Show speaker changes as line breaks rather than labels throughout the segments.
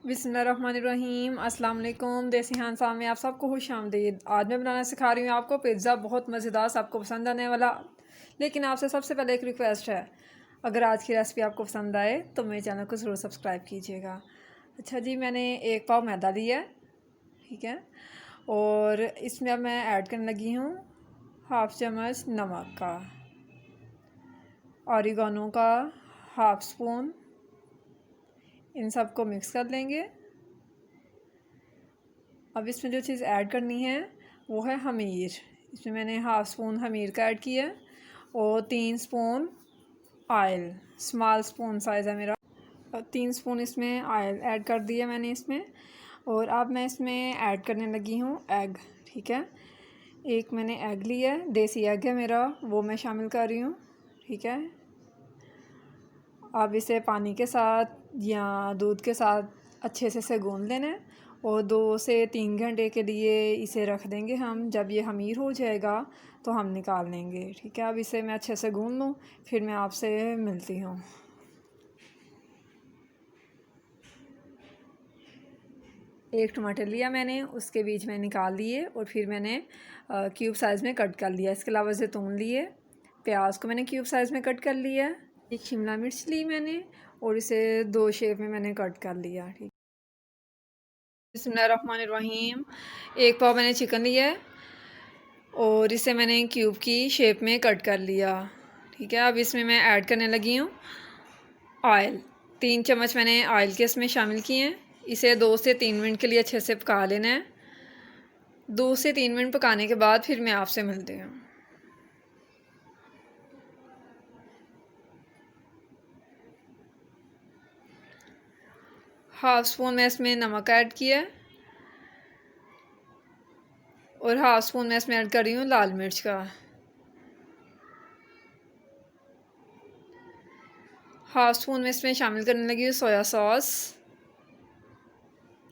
बिस्मिल्लाहिर्रहमानिर्रहीम। अस्सलाम वालेकुम। देसी खानसा में आप सबको खुश आमदीद। आज मैं बनाना सिखा रही हूँ आपको पिज़्ज़ा, बहुत मज़ेदार, सबको पसंद आने वाला। लेकिन आपसे सबसे पहले एक रिक्वेस्ट है, अगर आज की रेसिपी आपको पसंद आए तो मेरे चैनल को ज़रूर सब्सक्राइब कीजिएगा। अच्छा जी, मैंने 1 पाव मैदा लिया है, ठीक है। और इसमें अब मैं ऐड करने लगी हूँ हाफ़ चम्मच नमक का, ऑरिगानो का हाफ़ स्पून। इन सब को मिक्स कर लेंगे। अब इसमें जो चीज़ ऐड करनी है वो है खमीर। इसमें मैंने हाफ़ स्पून खमीर का ऐड किया है और 3 spoon oil, small spoon size है मेरा। 3 स्पून इसमें ऑयल ऐड कर दिया मैंने इसमें। और अब मैं इसमें ऐड करने लगी हूँ एग, ठीक है। एक मैंने एग लिया है, देसी एग है मेरा, वो मैं शामिल कर रही हूँ, ठीक है। अब इसे पानी के साथ या दूध के साथ अच्छे से गूँध लेना है और 2 से 3 घंटे के लिए इसे रख देंगे हम। जब ये खमीर हो जाएगा तो हम निकाल लेंगे, ठीक है। अब इसे मैं अच्छे से गूँध लूँ, फिर मैं आपसे मिलती हूँ। एक टमाटर लिया मैंने, उसके बीज में निकाल लिए और फिर मैंने क्यूब साइज़ में कट कर लिया। इसके अलावा ज़ैतून लिए, प्याज को मैंने क्यूब साइज़ में कट कर लिया। एक शिमला मिर्च ली मैंने और इसे 2 शेप में मैंने कट कर लिया, ठीक। बिस्मिल्लाहिर्रहमानिर्रहीम। 1 पाव मैंने चिकन लिया है और इसे मैंने क्यूब की शेप में कट कर लिया, ठीक है। अब इसमें मैं ऐड करने लगी हूँ ऑयल। 3 चम्मच मैंने ऑयल के इसमें शामिल किए हैं। इसे 2 से 3 मिनट के लिए अच्छे से पका लेना है। 2 से 3 मिनट पकाने के बाद फिर मैं आपसे मिलती हूँ। हाफ़ स्पून मैं इसमें नमक ऐड किया है और हाफ़ स्पून मैं इसमें ऐड कर रही हूँ लाल मिर्च का। हाफ़ स्पून में इसमें शामिल करने लगी हूँ सोया सॉस,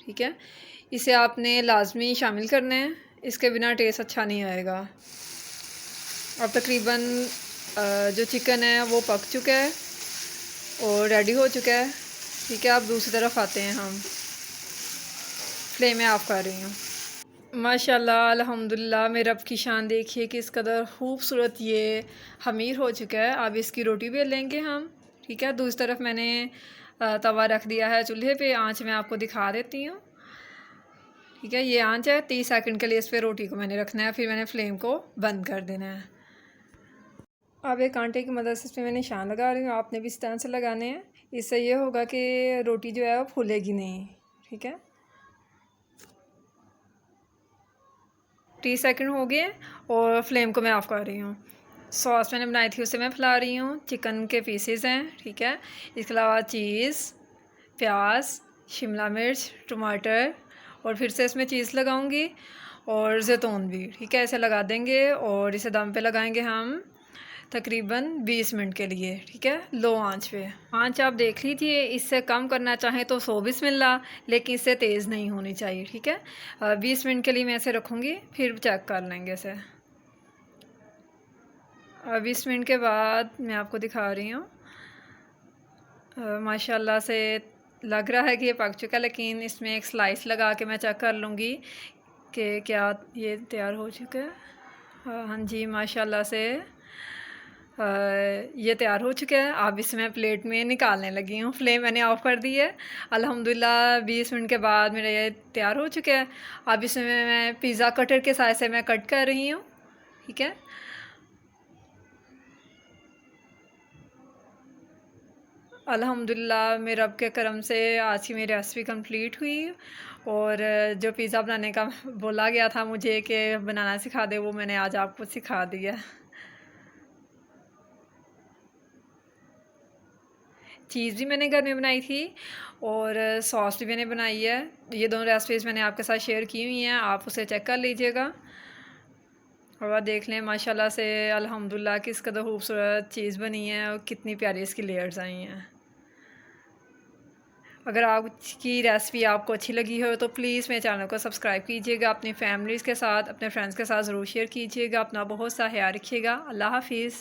ठीक है। इसे आपने लाजमी शामिल करना है, इसके बिना टेस्ट अच्छा नहीं आएगा। अब तकरीबन जो चिकन है वो पक चुका है और रेडी हो चुका है, ठीक है। अब दूसरी तरफ आते हैं हम। फ्लेम में ऑफ़ कर रही हूँ। माशाल्लाह, अल्हम्दुलिल्लाह, मेरे रब की शान देखिए किस कदर खूबसूरत ये खमीर हो चुका है। अब इसकी रोटी बेल लेंगे हम, ठीक है। दूसरी तरफ मैंने तवा रख दिया है चूल्हे पे। आंच मैं आपको दिखा देती हूँ, ठीक है। ये आंच है, 30 सेकंड के लिए इस पर रोटी को मैंने रखना है, फिर मैंने फ्लेम को बंद कर देना है। अब एक कांटे की मदद से इसमें मैं निशान लगा रही हूँ, आपने भी इस तरह से लगाने हैं। इससे ये होगा कि रोटी जो है वो फूलेगी नहीं, ठीक है। 30 सेकंड हो गए और फ्लेम को मैं ऑफ़ कर रही हूँ। सॉस मैंने बनाई थी उसे मैं फैला रही हूँ। चिकन के पीसेस हैं, ठीक है। इसके अलावा चीज़, प्याज, शिमला मिर्च, टमाटर और फिर से इसमें चीज़ लगाऊंगी और ज़ैतून भी, ठीक है। ऐसे लगा देंगे और इसे दम पे लगाएंगे हम तकरीबन 20 मिनट के लिए, ठीक है, लो आंच पे। आंच आप देख लीजिए, इससे कम करना चाहें तो 100 बिस्मिल्लाह, लेकिन इससे तेज़ नहीं होनी चाहिए, ठीक है। 20 मिनट के लिए मैं ऐसे रखूँगी, फिर चेक कर लेंगे इसे। 20 मिनट के बाद मैं आपको दिखा रही हूँ। माशाल्लाह से लग रहा है कि ये पक चुका है, लेकिन इसमें एक स्लाइस लगा के मैं चेक कर लूँगी कि क्या ये तैयार हो चुका है। हाँ जी, माशाल्लाह से ये तैयार हो चुका है। अब इसे मैं प्लेट में निकालने लगी हूँ। फ्लेम मैंने ऑफ़ कर दी है। अल्हम्दुलिल्लाह 20 मिनट के बाद मेरा ये तैयार हो चुका है। अब इसमें मैं पिज़्ज़ा कटर के साइज़ से मैं कट कर रही हूँ, ठीक है। अल्हम्दुलिल्लाह मेरे रब के करम से आज की मेरी रेसिपी कंप्लीट हुई। और जो पिज़्ज़ा बनाने का बोला गया था मुझे कि बनाना सिखा दे, वो मैंने आज आपको सिखा दिया। चीज़ भी मैंने घर में बनाई थी और सॉस भी मैंने बनाई है। ये दोनों रेसिपीज़ मैंने आपके साथ शेयर की हुई हैं, आप उसे चेक कर लीजिएगा और देख लें माशाल्लाह से अल्हम्दुलिल्लाह किस कदर खूबसूरत चीज़ बनी है और कितनी प्यारी इसकी लेयर्स आई हैं। अगर आपकी रेसिपी आपको अच्छी लगी हो तो प्लीज़ मेरे चैनल को सब्सक्राइब कीजिएगा, अपनी फैमिलीज़ के साथ, अपने फ्रेंड्स के साथ ज़रूर शेयर कीजिएगा। अपना बहुत सा ख्याल रखिएगा। अल्लाह हाफ़िज़।